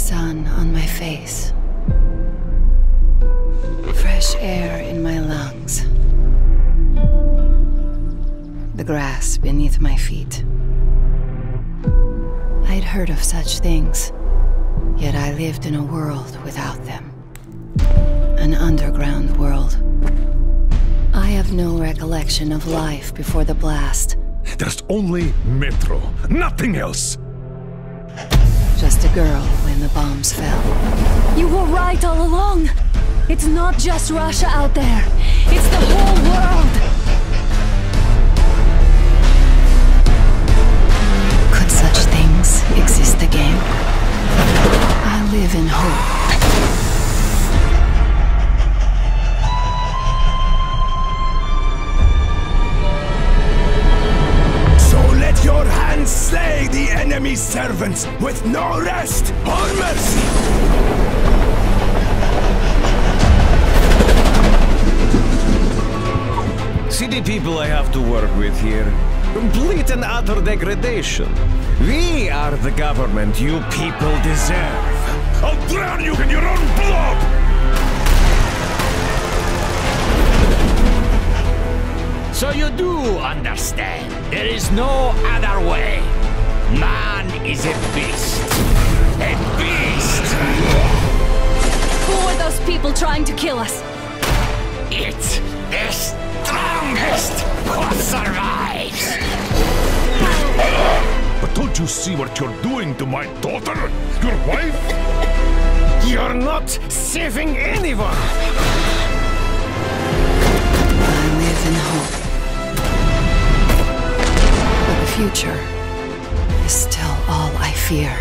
sun on my face. Fresh air in my lungs. The grass beneath my feet. I'd heard of such things, yet I lived in a world without them. An underground world. I have no recollection of life before the blast. There's only Metro, nothing else! Just a girl when the bombs fell. You were right all along! It's not just Russia out there. It's the whole world! Could such things exist again? I live in hope. Your hands slay the enemy's servants with no rest or mercy! See the people I have to work with here. Complete and utter degradation. We are the government you people deserve. I'll drown you in your own blood! So you do understand. There is no other way. Man is a beast. A beast! Who are those people trying to kill us? It's the strongest who survives! But don't you see what you're doing to my daughter? Your wife? You're not saving anyone! I live in hope. But the future is still all I fear.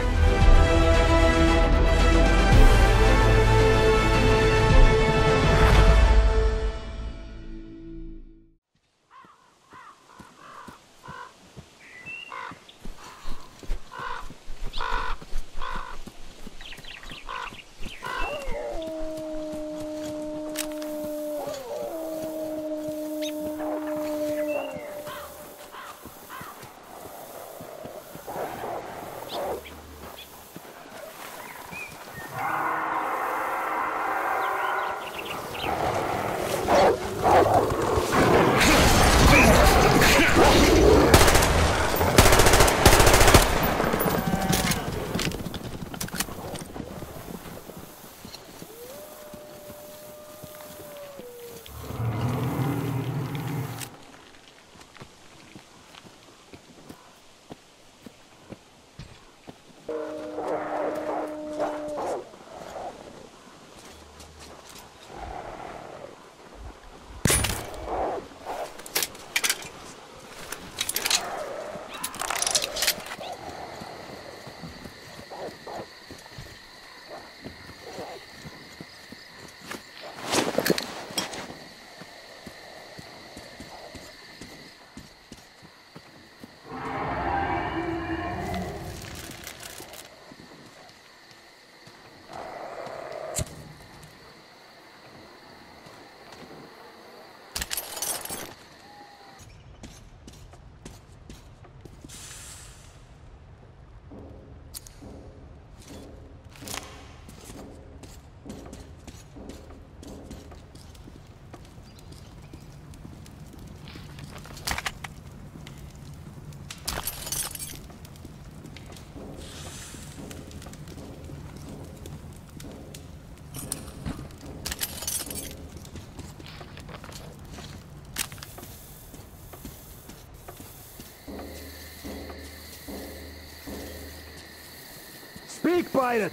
Speak, pirate!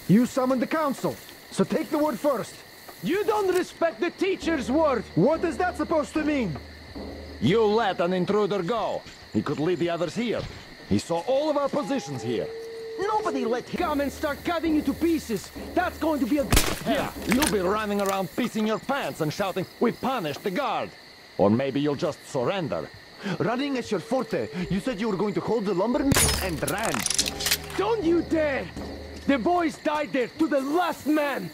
You summoned the council, so take the word first. You don't respect the teacher's word! What is that supposed to mean? You let an intruder go. He could lead the others here. He saw all of our positions here. Nobody let him come and start cutting you to pieces. That's going to be a... Yeah, you'll be running around pissing your pants and shouting, "We punished the guard!" Or maybe you'll just surrender. Running is your forte. You said you were going to hold the lumber mill and ran. Don't you dare! The boys died there to the last man!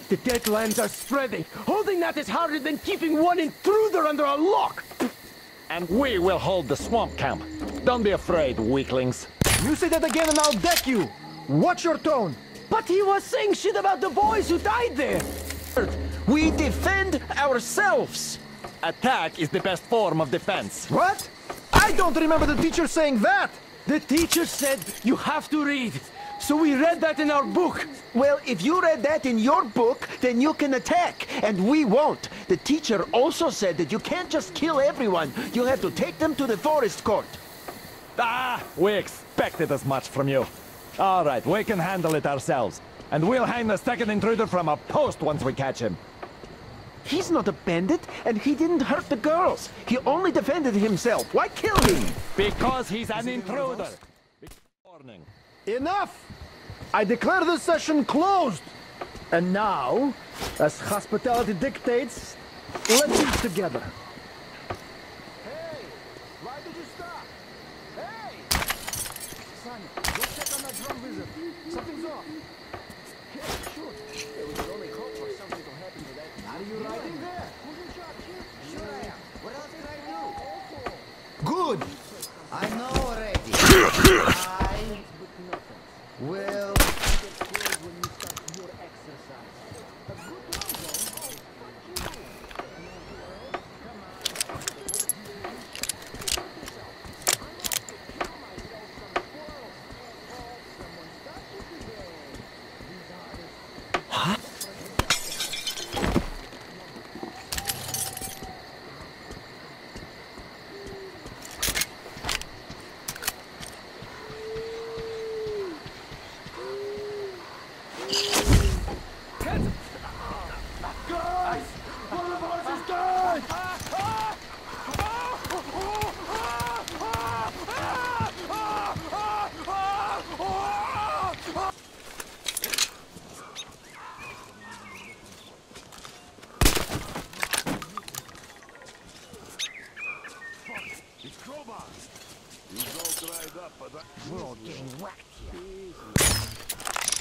The deadlands are spreading. Holding that is harder than keeping one intruder under a lock! And we will hold the swamp camp. Don't be afraid, weaklings. You say that again and I'll deck you! Watch your tone! But he was saying shit about the boys who died there! We defend ourselves! Attack is the best form of defense. What? I don't remember the teacher saying that! The teacher said you have to read. So we read that in our book. Well, if you read that in your book, then you can attack, and we won't. The teacher also said that you can't just kill everyone. You have to take them to the forest court. Ah, we expected as much from you. All right, we can handle it ourselves. And we'll hang the second intruder from a post once we catch him. He's not a bandit, and he didn't hurt the girls. He only defended himself. Why kill him? Because he's an intruder. Warning. Enough! I declare this session closed! And now, as hospitality dictates, let's eat together. Hey! Why did you stop? Hey! Sonny, go check on that drum wizard. Something's off. Yeah, sure. Yeah, we can only hope for something to happen to that. Are you riding there? Who's in charge here? Sure I am. What else can I do? Good! I know already. I will Get close when you start your exercise. A good drum zone. We're all getting whacked here.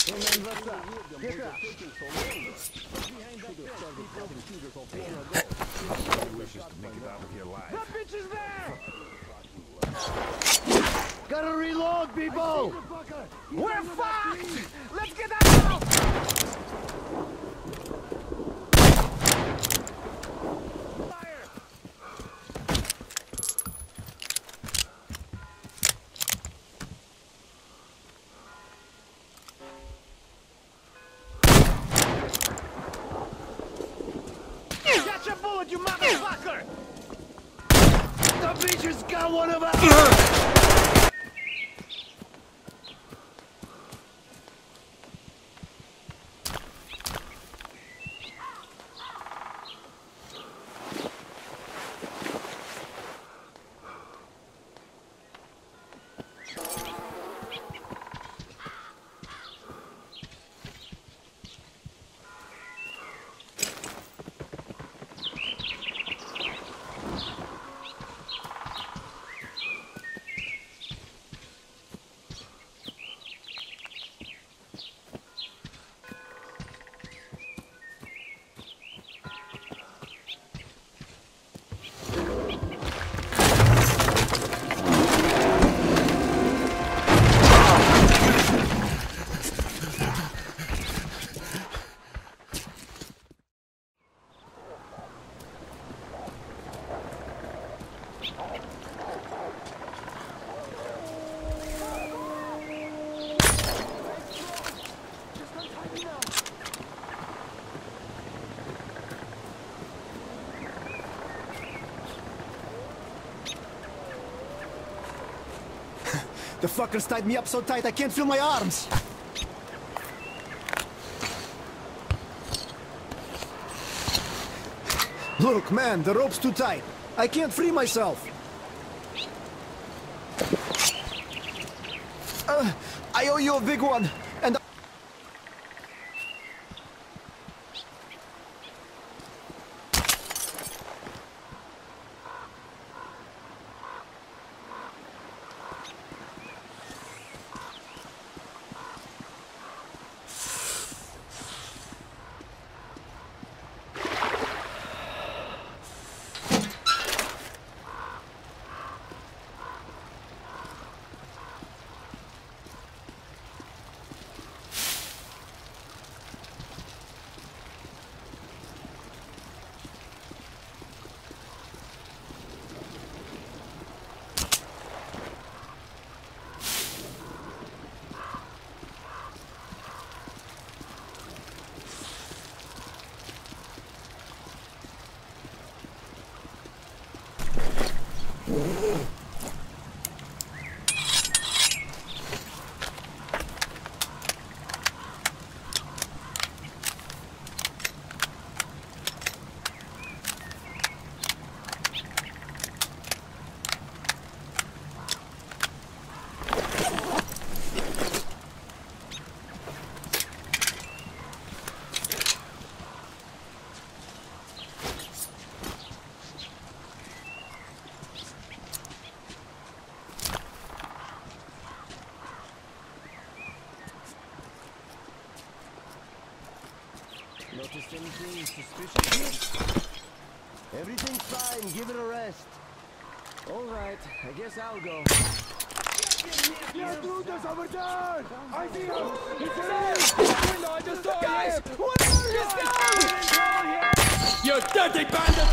Hey man, what's up? Get up. That bitch is there! Gotta reload, people! We're fucked! Let's get out! Catch a bullet, you motherfucker! The bitches got one of us! The fuckers tied me up so tight I can't feel my arms! Look, man, the rope's too tight. I can't free myself. I owe you a big one, and Notice anything suspicious here? Everything's fine. Give it a rest. All right. I guess I'll go. The intruders over there! I see him! He's Window, I just saw guys! What is this? You dirty bandit!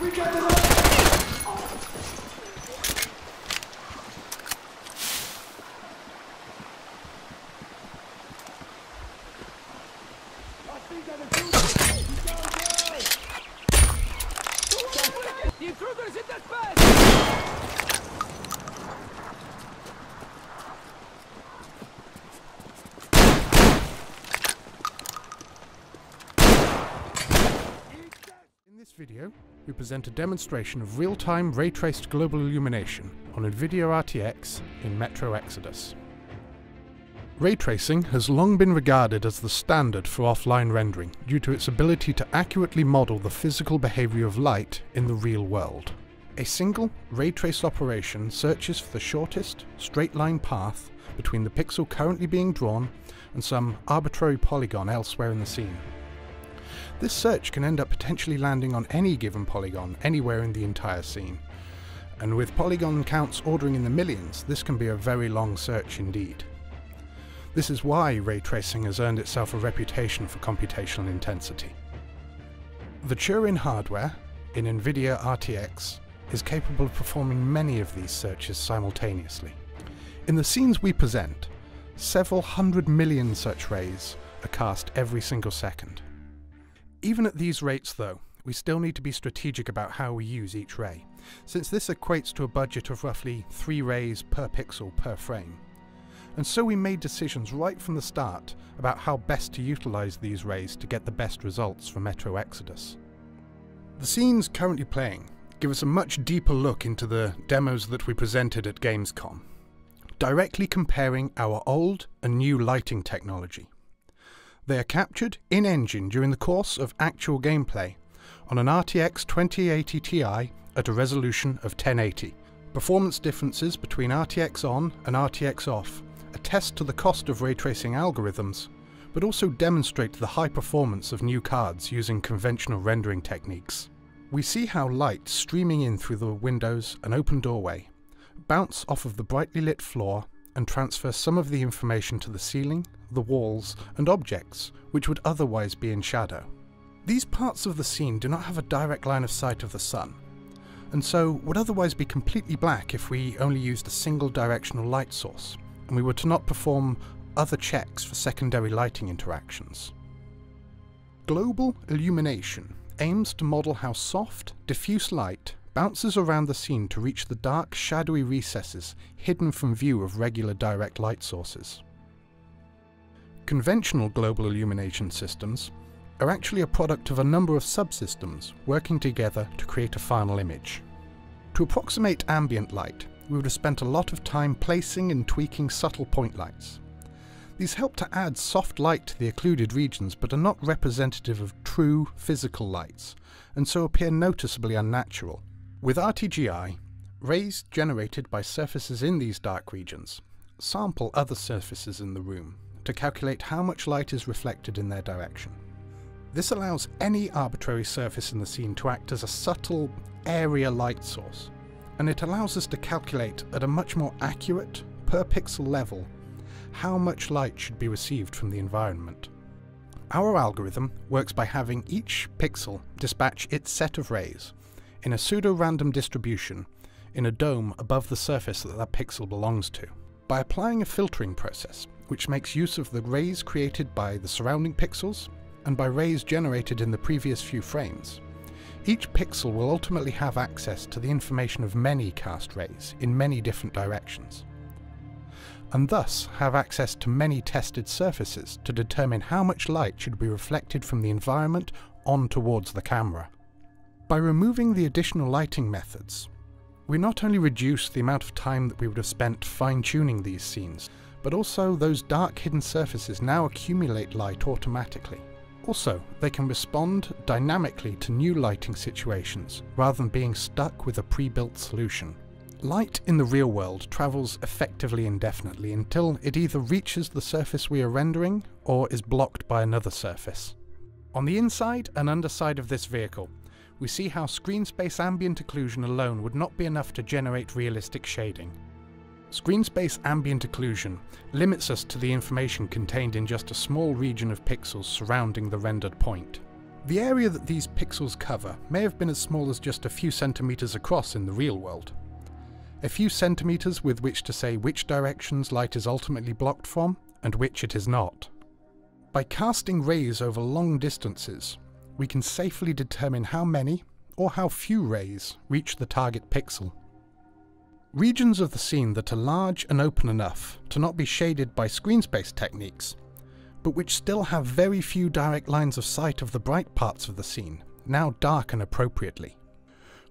We got it! The intruders hit that bed! In this video, we present a demonstration of real-time ray-traced global illumination on NVIDIA RTX in Metro Exodus. Ray tracing has long been regarded as the standard for offline rendering due to its ability to accurately model the physical behavior of light in the real world. A single ray trace operation searches for the shortest, straight-line path between the pixel currently being drawn and some arbitrary polygon elsewhere in the scene. This search can end up potentially landing on any given polygon anywhere in the entire scene, and with polygon counts ordering in the millions, this can be a very long search indeed. This is why ray tracing has earned itself a reputation for computational intensity. The Turing hardware in NVIDIA RTX is capable of performing many of these searches simultaneously. In the scenes we present, several 100 million such rays are cast every single second. Even at these rates though, we still need to be strategic about how we use each ray, since this equates to a budget of roughly 3 rays per pixel per frame. And so we made decisions right from the start about how best to utilize these rays to get the best results for Metro Exodus. The scenes currently playing give us a much deeper look into the demos that we presented at Gamescom, directly comparing our old and new lighting technology. They are captured in-engine during the course of actual gameplay on an RTX 2080 Ti at a resolution of 1080. Performance differences between RTX on and RTX off attest to the cost of ray tracing algorithms, but also demonstrate the high performance of new cards using conventional rendering techniques. We see how light streaming in through the windows and open doorway bounce off of the brightly lit floor and transfer some of the information to the ceiling, the walls, and objects which would otherwise be in shadow. These parts of the scene do not have a direct line of sight of the sun, and so would otherwise be completely black if we only used a single directional light source, and we were to not perform other checks for secondary lighting interactions. Global illumination aims to model how soft, diffuse light bounces around the scene to reach the dark, shadowy recesses hidden from view of regular direct light sources. Conventional global illumination systems are actually a product of a number of subsystems working together to create a final image. To approximate ambient light, we would have spent a lot of time placing and tweaking subtle point lights. These help to add soft light to the occluded regions but are not representative of true physical lights, and so appear noticeably unnatural. With RTGI, rays generated by surfaces in these dark regions sample other surfaces in the room to calculate how much light is reflected in their direction. This allows any arbitrary surface in the scene to act as a subtle area light source, and it allows us to calculate at a much more accurate, per pixel level, how much light should be received from the environment. Our algorithm works by having each pixel dispatch its set of rays in a pseudo-random distribution in a dome above the surface that pixel belongs to. By applying a filtering process, which makes use of the rays created by the surrounding pixels and by rays generated in the previous few frames, each pixel will ultimately have access to the information of many cast rays in many different directions, and thus have access to many tested surfaces to determine how much light should be reflected from the environment on towards the camera. By removing the additional lighting methods, we not only reduce the amount of time that we would have spent fine-tuning these scenes, but also those dark hidden surfaces now accumulate light automatically. Also, they can respond dynamically to new lighting situations, rather than being stuck with a pre-built solution. Light in the real world travels effectively indefinitely until it either reaches the surface we are rendering, or is blocked by another surface. On the inside and underside of this vehicle, we see how screen space ambient occlusion alone would not be enough to generate realistic shading. Screen space ambient occlusion limits us to the information contained in just a small region of pixels surrounding the rendered point. The area that these pixels cover may have been as small as just a few centimeters across in the real world. A few centimeters with which to say which directions light is ultimately blocked from, and which it is not. By casting rays over long distances, we can safely determine how many, or how few rays reach the target pixel. Regions of the scene that are large and open enough to not be shaded by screen space techniques, but which still have very few direct lines of sight of the bright parts of the scene, now darken appropriately.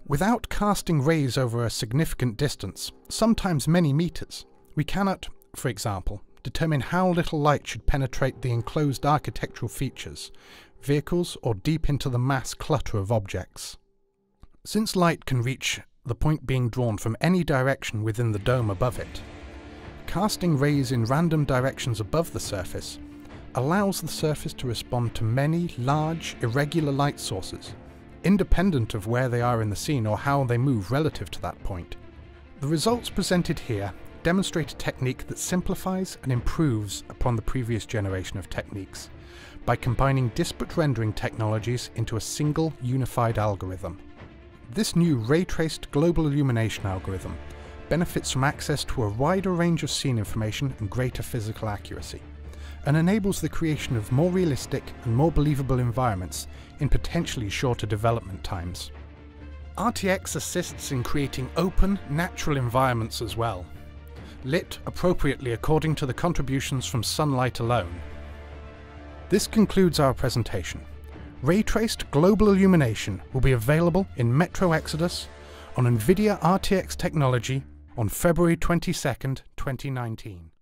Without casting rays over a significant distance, sometimes many meters, we cannot, for example, determine how little light should penetrate the enclosed architectural features, vehicles, or deep into the mass clutter of objects. Since light can reach the point being drawn from any direction within the dome above it, casting rays in random directions above the surface allows the surface to respond to many large, irregular light sources, independent of where they are in the scene or how they move relative to that point. The results presented here demonstrate a technique that simplifies and improves upon the previous generation of techniques by combining disparate rendering technologies into a single unified algorithm. This new ray-traced global illumination algorithm benefits from access to a wider range of scene information and greater physical accuracy, and enables the creation of more realistic and more believable environments in potentially shorter development times. RTX assists in creating open, natural environments as well, lit appropriately according to the contributions from sunlight alone. This concludes our presentation. Ray-traced global illumination will be available in Metro Exodus on NVIDIA RTX technology on February 22nd, 2019.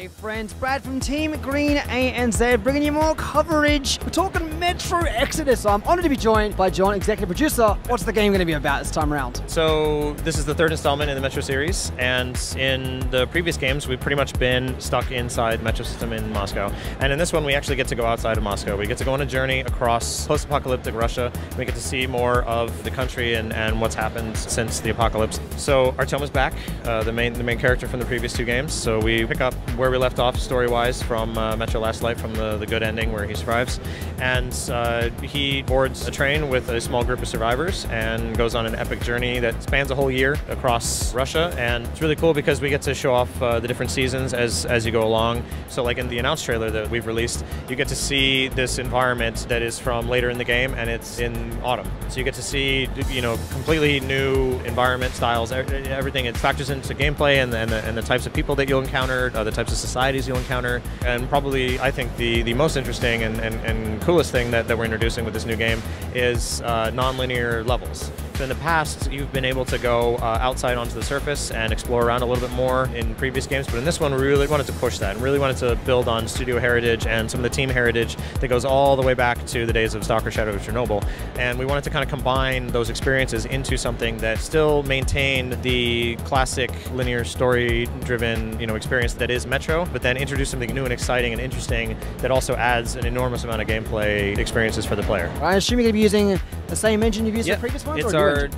friends. Brad from Team Green ANZ, bringing you more coverage. We're talking Metro Exodus. I'm honored to be joined by John, executive producer. What's the game going to be about this time around? So this is the third installment in the Metro series, and in the previous games we've pretty much been stuck inside Metro system in Moscow. And in this one we actually get to go outside of Moscow. We get to go on a journey across post-apocalyptic Russia. We get to see more of the country and what's happened since the apocalypse. So Artyom is back, the main character from the previous two games. So we pick up where we left off story-wise from Metro Last Light, from the good ending where he survives. And he boards a train with a small group of survivors and goes on an epic journey that spans a whole year across Russia. And it's really cool because we get to show off the different seasons as you go along. So like in the announced trailer that we've released, you get to see this environment that is from later in the game, and it's in autumn. So you get to see, you know, completely new environment styles, everything. It factors into gameplay and the types of people that you'll encounter, the types of societies you'll encounter, and probably I think the most interesting and coolest thing that we're introducing with this new game is non-linear levels. So in the past, you've been able to go outside onto the surface and explore around a little bit more in previous games, but in this one we really wanted to push that and really wanted to build on studio heritage and some of the team heritage that goes all the way back to the days of Stalker Shadow of Chernobyl. And we wanted to kind of combine those experiences into something that still maintained the classic linear story-driven, you know, experience that is Metro, but then introduce something new and exciting and interesting that also adds an enormous amount of gameplay experiences for the player. I assume you're going to be using the same engine you've used for previous ones?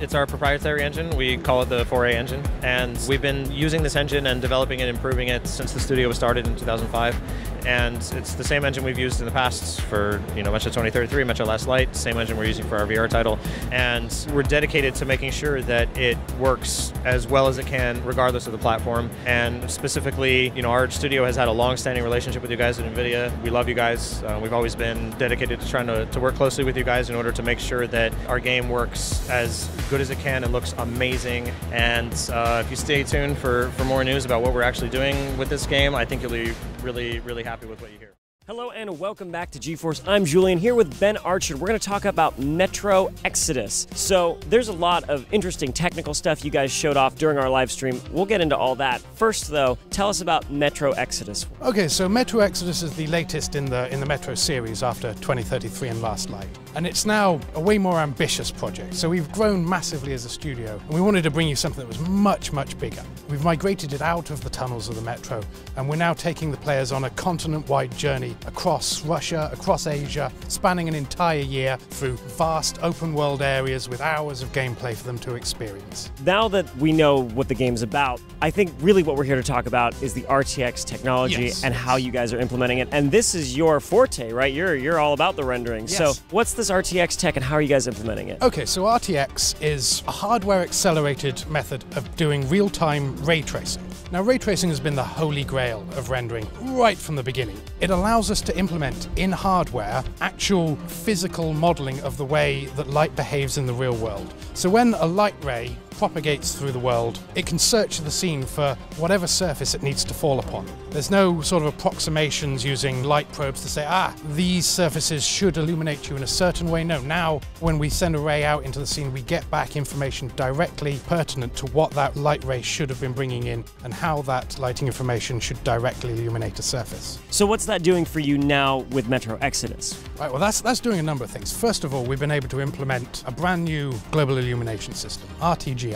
It's our proprietary engine. We call it the 4A engine, and we've been using this engine and developing it, improving it since the studio was started in 2005. And it's the same engine we've used in the past for, you know, Metro 2033, Metro Last Light, same engine we're using for our VR title. And we're dedicated to making sure that it works as well as it can regardless of the platform. And specifically, you know, our studio has had a long-standing relationship with you guys at NVIDIA. We love you guys. We've always been dedicated to trying to work closely with you guys in order to make sure that our game works as good as it can and looks amazing. And if you stay tuned for more news about what we're actually doing with this game, I think you'll be really happy with what you hear. Hello and welcome back to GeForce. I'm Julian here with Ben Archer. We're going to talk about Metro Exodus. So there's a lot of interesting technical stuff you guys showed off during our live stream. We'll get into all that. First though, tell us about Metro Exodus. Okay, so Metro Exodus is the latest in the Metro series after 2033 and Last Light. And it's now a way more ambitious project. So we've grown massively as a studio, and we wanted to bring you something that was much bigger. We've migrated it out of the tunnels of the Metro, and we're now taking the players on a continent-wide journey across Russia, across Asia, spanning an entire year through vast open-world areas with hours of gameplay for them to experience. Now that we know what the game's about, I think really what we're here to talk about is the RTX technology and how you guys are implementing it. And this is your forte, right? You're all about the rendering. Yes. So what's this RTX tech and how are you guys implementing it? Okay, so RTX is a hardware-accelerated method of doing real-time ray tracing. Now, ray tracing has been the holy grail of rendering right from the beginning. It allows us to implement in hardware actual physical modeling of the way that light behaves in the real world. So when a light ray propagates through the world, it can search the scene for whatever surface it needs to fall upon. There's no sort of approximations using light probes to say, these surfaces should illuminate you in a certain way. No, now when we send a ray out into the scene, we get back information directly pertinent to what that light ray should have been bringing in and how that lighting information should directly illuminate a surface. So what's that doing for you now with Metro Exodus? Right, well that's doing a number of things. First of all, we've been able to implement a brand new global illumination system, RTGI.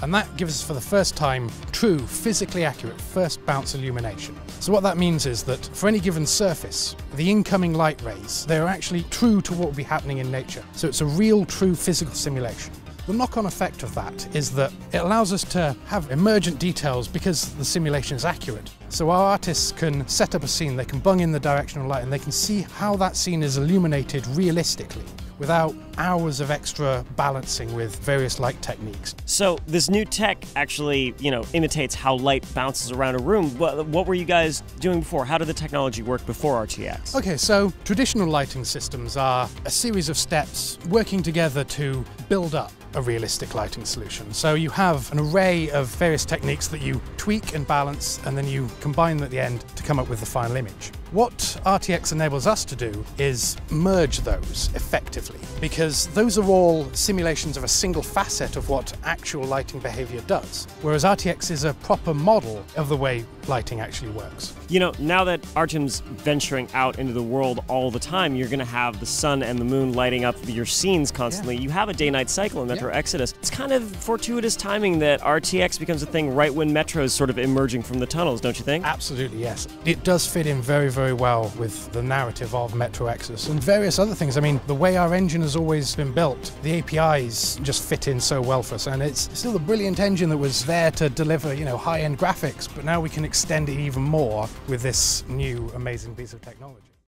And that gives us for the first time true, physically accurate first bounce illumination. So what that means is that for any given surface, the incoming light rays, they're actually true to what would be happening in nature. So it's a real, true physical simulation. The knock-on effect of that is that it allows us to have emergent details because the simulation is accurate. So our artists can set up a scene, they can bung in the directional light, and they can see how that scene is illuminated realistically, without hours of extra balancing with various light techniques. So this new tech actually, you know, imitates how light bounces around a room. What were you guys doing before? How did the technology work before RTX? Okay, so traditional lighting systems are a series of steps working together to build up a realistic lighting solution. So you have an array of various techniques that you tweak and balance, and then you combine them at the end to come up with the final image. What RTX enables us to do is merge those effectively, because those are all simulations of a single facet of what actual lighting behavior does, whereas RTX is a proper model of the way lighting actually works. You know, now that Artyom's venturing out into the world all the time, you're going to have the sun and the moon lighting up your scenes constantly. You have a day-night cycle in Metro Exodus. It's kind of fortuitous timing that RTX becomes a thing right when Metro's sort of emerging from the tunnels, don't you think? Absolutely, yes. It does fit in very, very well with the narrative of Metro Exodus and various other things. I mean, the way our engine has always been built, the APIs just fit in so well for us, and it's still a brilliant engine that was there to deliver, you know, high-end graphics, but now we can extend it even more with this new amazing piece of technology.